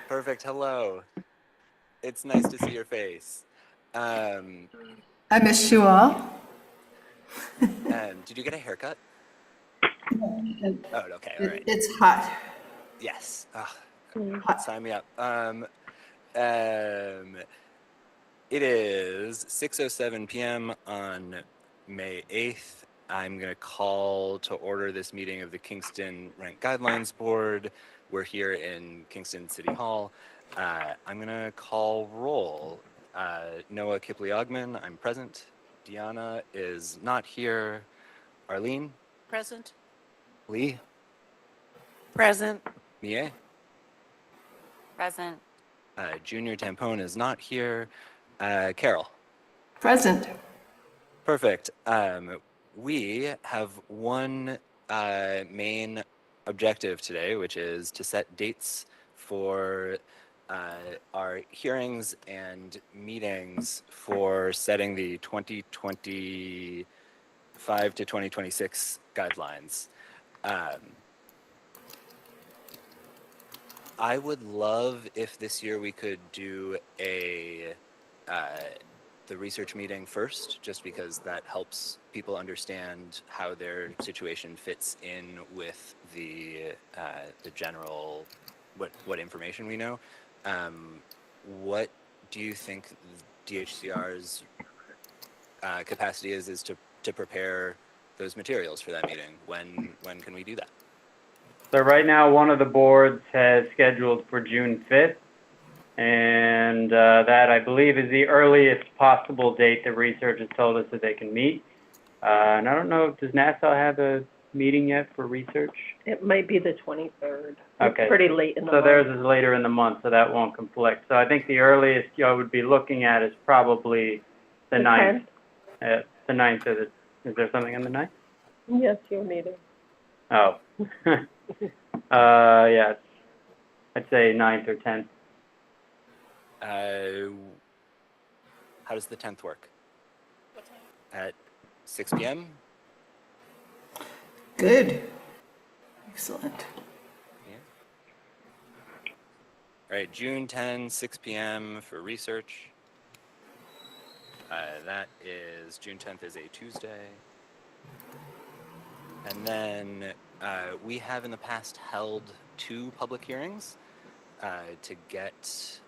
Perfect. Hello. It's nice to see your face. Um, I miss you all. and did you get a haircut? Oh, okay. All right. It's hot. Yes. Hot. Sign me up. Um, it is 6:07 p.m. on May 8th. I'm going to call to order this meeting of the Kingston Rent Guidelines Board. We're here in Kingston City Hall. I'm going to call roll. Noah Kipliogman, I'm present. Deanna is not here. Arlene? Present. Lee? Present. Mie? Present. Junior Tampone is not here. Carol? Present. Perfect. We have one main objective today, which is to set dates for our hearings and meetings for setting the 2025 to 2026 guidelines. I would love if this year we could do the research meeting first, just because that helps people understand how their situation fits in with the general what information we know. What do you think DHCR's capacity is to prepare those materials for that meeting? When can we do that? So right now, one of the boards has scheduled for June 5th, and that, I believe, is the earliest possible date that research has told us that they can meet. And I don't know, does Nassau have a meeting yet for research? It might be the 23rd. Okay. It's pretty late in the So month. theirs is later in the month, so that won't conflict. So I think the earliest you would be looking at is probably the 9th. The 9th, is there something on the 9th? Yes, your meeting. Oh. Yes. I'd say 9th or 10th. How does the 10th work? At 6 p.m.? Good. Excellent. Yeah. All right, June 10, 6 p.m. for research. That is, June 10th is a Tuesday. And then we have in the past held 2 public hearings to get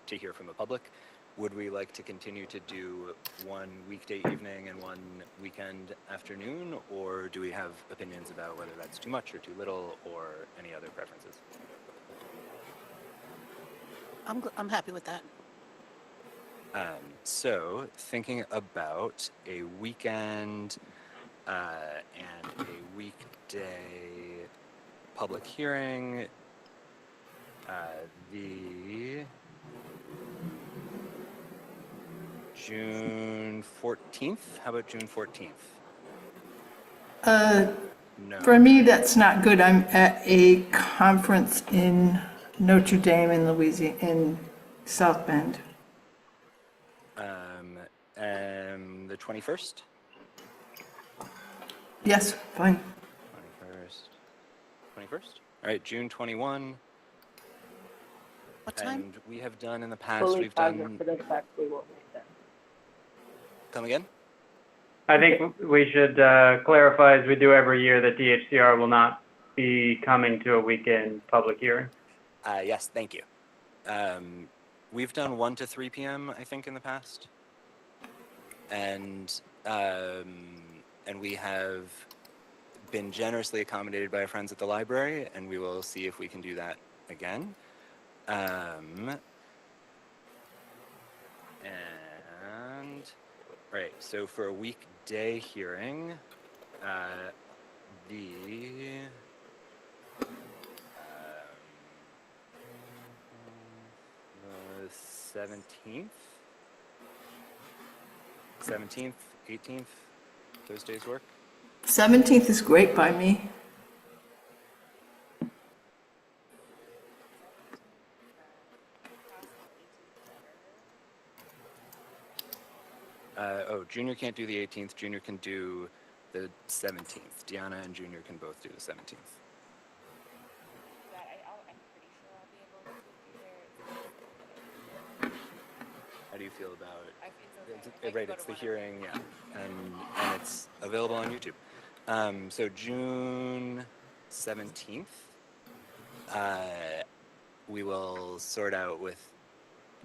to hear from the public. Would we like to continue to do one weekday evening and one weekend afternoon, or do we have opinions about whether that's too much or too little, or any other preferences? I'm happy with that. So thinking about a weekend and a weekday public hearing, the June 14th? How about June 14th? No. For me, that's not good. I'm at a conference in Notre Dame in Louisiana, in South Bend. The 21st? Yes, fine. 21st? All right, June 21. What time? And we have done in the past, Fully we've done... cognizant for the fact we won't meet then. Come again? I think we should clarify, as we do every year, that DHCR will not be coming to a weekend public hearing. Yes, thank you. We've done 1 to 3 p.m., I think, in the past. And we have been generously accommodated by our friends at the library, and we will see if we can do that again. Right, so for a weekday hearing, the 17th, 18th, those days work? 17th is great by me. Junior can't do the 18th. Junior can do the 17th. Deanna and Junior can both do the 17th. I How do you feel about? I think it's okay. Right, it's the hearing, yeah, and it's available on YouTube. So June 17th, we will sort out with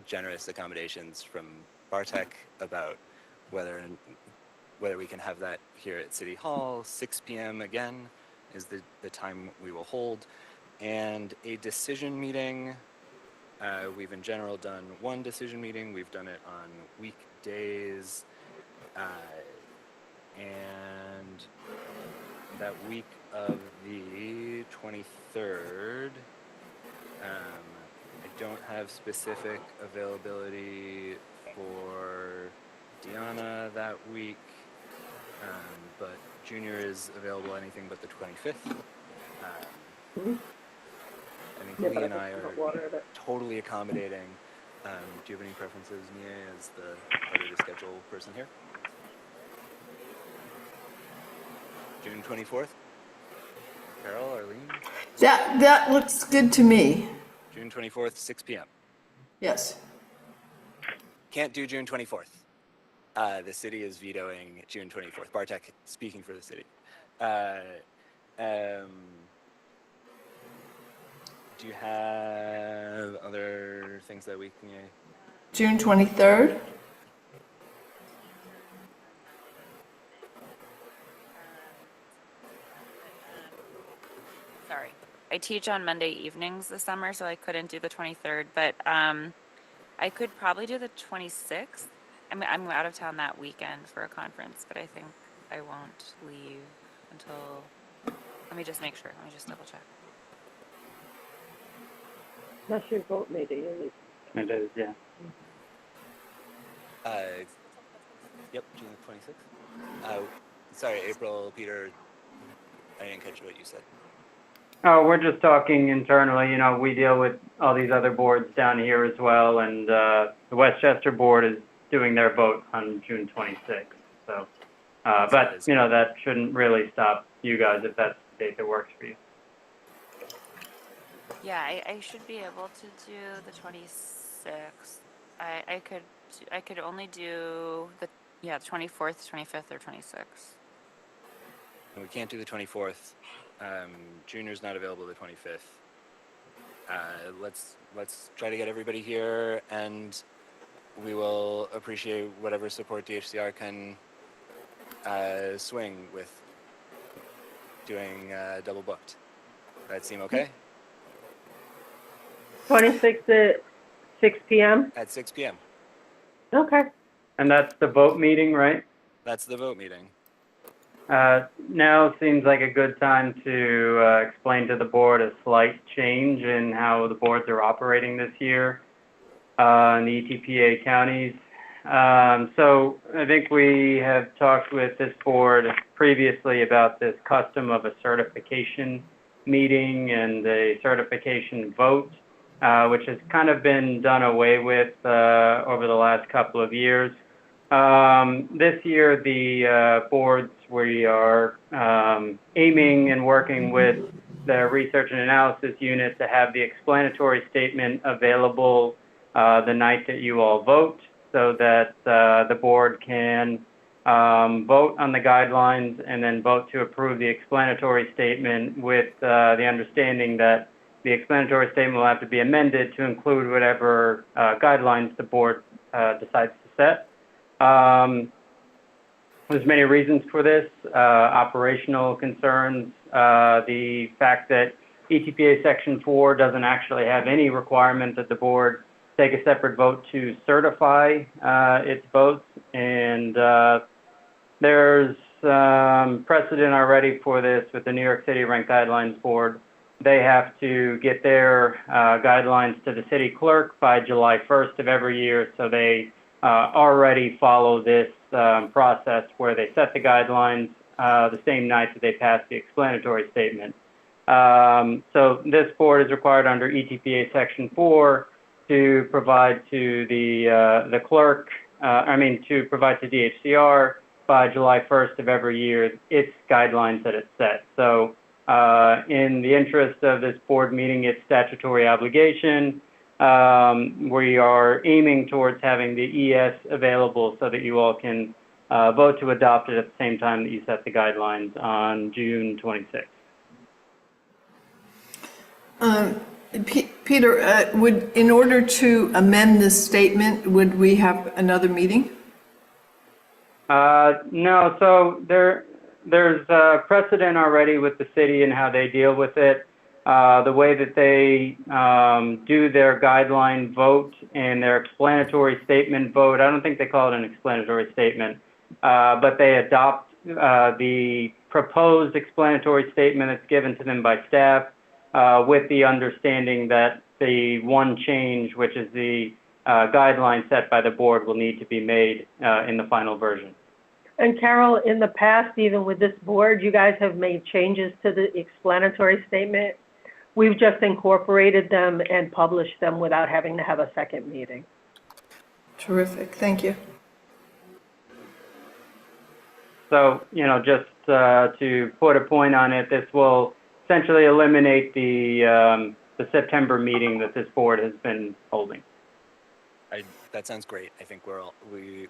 generous accommodations from Bartek about whether we can have that here at City Hall. 6 p.m. again is the time we will hold, and a decision meeting. We've in general done one decision meeting. We've done it on weekdays, and that week of the 23rd, I don't have specific availability for Deanna that week, but Junior is available anything but the 25th. I think Yeah, Lee but I and think I I'm are not water it. totally accommodating. Do you have any preferences, Mia, as the harder to schedule person here? June 24th? Carol, Arlene? That looks good to me. June 24th, 6 p.m. Yes. Can't do June 24th. The city is vetoing June 24th. Bartek speaking for the city. Do you have other things that week, Mia? June 23rd? Sorry. I teach on Monday evenings this summer, so I couldn't do the 23rd, but I could probably do the 26th. I'm out of town that weekend for a conference, but I think I won't leave until, let me just make sure. Let me just double check. That's your vote meeting, isn't it? It is, yeah. Yep, June 26th. Sorry, April, Peter, I didn't catch what you said. Oh, we're just talking internally. You know, we deal with all these other boards down here as well, and the Westchester board is doing their vote on June 26th. So, but you know, that shouldn't really stop you guys if that's the date that works for you. Yeah, I should be able to do the 26th. I could only do the 24th, 25th, or 26th. We can't do the 24th. Junior's not available the 25th. Let's try to get everybody here, and we will appreciate whatever support DHCR can swing with doing double booked. That seem okay? 26th at 6 p.m.? At 6 p.m. Okay. And that's the vote meeting, right? That's the vote meeting. Now seems like a good time to explain to the board a slight change in how the boards are operating this year in the ETPA counties. So I think we have talked with this board previously about this custom of a certification meeting and a certification vote, which has kind of been done away with over the last couple of years. This year, the boards, we are aiming and working with the research and analysis unit to have the explanatory statement available the night that you all vote, so that the board can vote on the guidelines and then vote to approve the explanatory statement with the understanding that the explanatory statement will have to be amended to include whatever guidelines the board decides to set. There's many reasons for this, operational concerns, the fact that ETPA Section 4 doesn't actually have any requirement that the board take a separate vote to certify its votes, and there's precedent already for this with the New York City Rent Guidelines Board. They have to get their guidelines to the city clerk by July 1st of every year, so they already follow this process where they set the guidelines the same night that they pass the explanatory statement. So this board is required under ETPA Section 4 to provide to the clerk, to provide to DHCR by July 1st of every year its guidelines that it sets. So in the interest of this board meeting its statutory obligation, we are aiming towards having the ES available so that you all can vote to adopt it at the same time that you set the guidelines on June 26th. Peter, in order to amend this statement, would we have another meeting? No, so there's precedent already with the city and how they deal with it. The way that they do their guideline vote and their explanatory statement vote, I don't think they call it an explanatory statement, but they adopt the proposed explanatory statement that's given to them by staff with the understanding that the one change, which is the guideline set by the board, will need to be made in the final version. And Carol, in the past, even with this board, you guys have made changes to the explanatory statement. We've just incorporated them and published them without having to have a second meeting. Terrific, thank you. So, you know, just to put a point on it, this will essentially eliminate the September meeting that this board has been holding. That sounds great. I think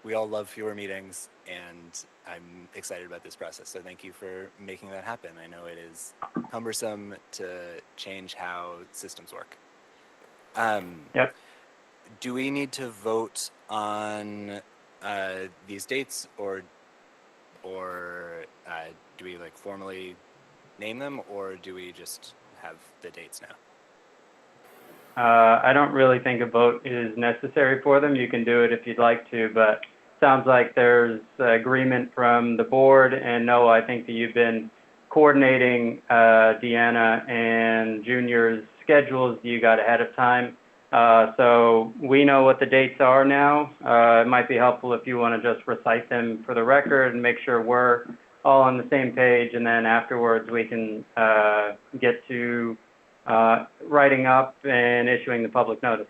we all love fewer meetings, and I'm excited about this process. So thank you for making that happen. I know it is cumbersome to change how systems work. Yep. Do we need to vote on these dates, or do we like formally name them, or do we just have the dates now? I don't really think a vote is necessary for them. You can do it if you'd like to, but sounds like there's agreement from the board. And Noah, I think that you've been coordinating Deanna and Junior's schedules you got ahead of time. So we know what the dates are now. It might be helpful if you want to just recite them for the record and make sure we're all on the same page. And then afterwards we can get to writing up and issuing the public notice.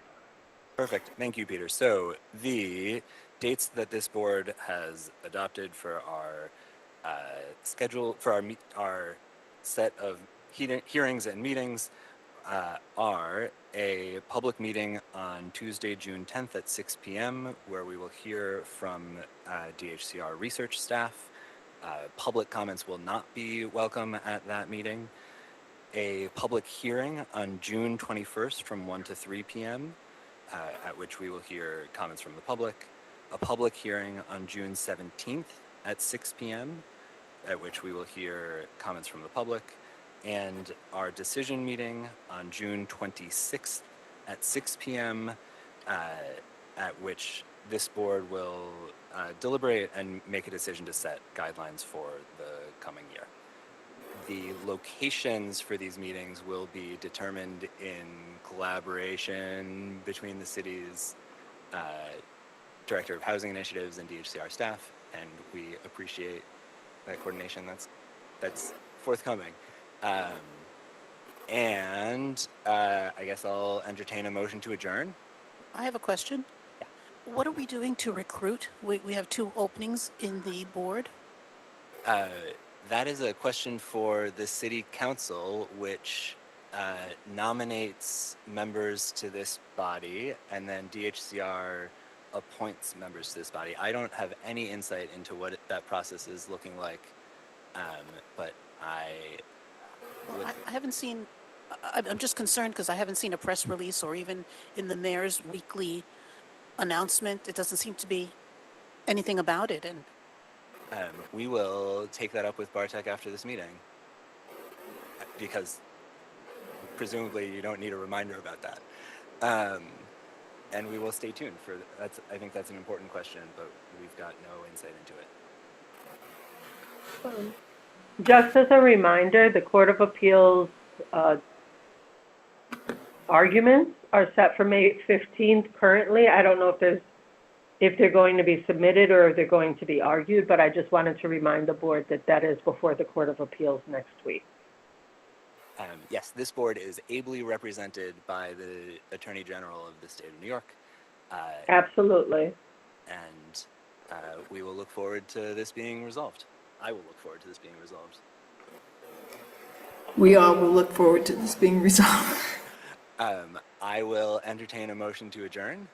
Perfect. Thank you, Peter. So the dates that this board has adopted for our schedule, for our set of hearings and meetings are a public meeting on Tuesday, June 10th at 6 p.m., where we will hear from DHCR research staff. Public comments will not be welcome at that meeting. A public hearing on June 21st from 1 to 3 p.m., at which we will hear comments from the public. A public hearing on June 17th at 6 p.m., at which we will hear comments from the public. And our decision meeting on June 26th at 6 p.m., at which this board will deliberate and make a decision to set guidelines for the coming year. The locations for these meetings will be determined in collaboration between the city's Director of Housing Initiatives and DHCR staff, and we appreciate that coordination that's forthcoming. And I guess I'll entertain a motion to adjourn. I have a question. What are we doing to recruit? We have 2 openings in the board. That is a question for the city council, which nominates members to this body, and then DHCR appoints members to this body. I don't have any insight into what that process is looking like, but Well, I haven't seen, I'm just concerned because I haven't seen a press release or even in the mayor's weekly announcement. It doesn't seem to be anything about it. And we will take that up with Bartek after this meeting, because presumably you don't need a reminder about that. And we will stay tuned for that. I think that's an important question, but we've got no insight into it. Just as a reminder, the Court of Appeals arguments are set for May 15th currently. I don't know if they're going to be submitted or if they're going to be argued, but I just wanted to remind the board that that is before the Court of Appeals next week. Yes, this board is ably represented by the Attorney General of the state of New York. Absolutely. And we will look forward to this being resolved. I will look forward to this being resolved. We all will look forward to this being resolved. I will entertain a motion to adjourn.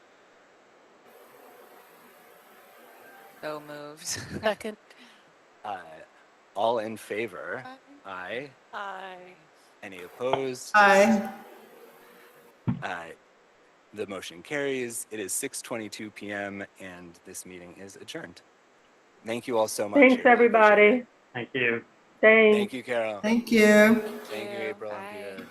So moved. Second. All in favor? Aye. Aye. Any opposed? Aye. The motion carries. It is 6:22 p.m. and this meeting is adjourned. Thank you all so much. Thanks, I really appreciate everybody. it. Thank you. Thanks. Thank you, Carol. Thank you. Thank you, April and Bye. Peter.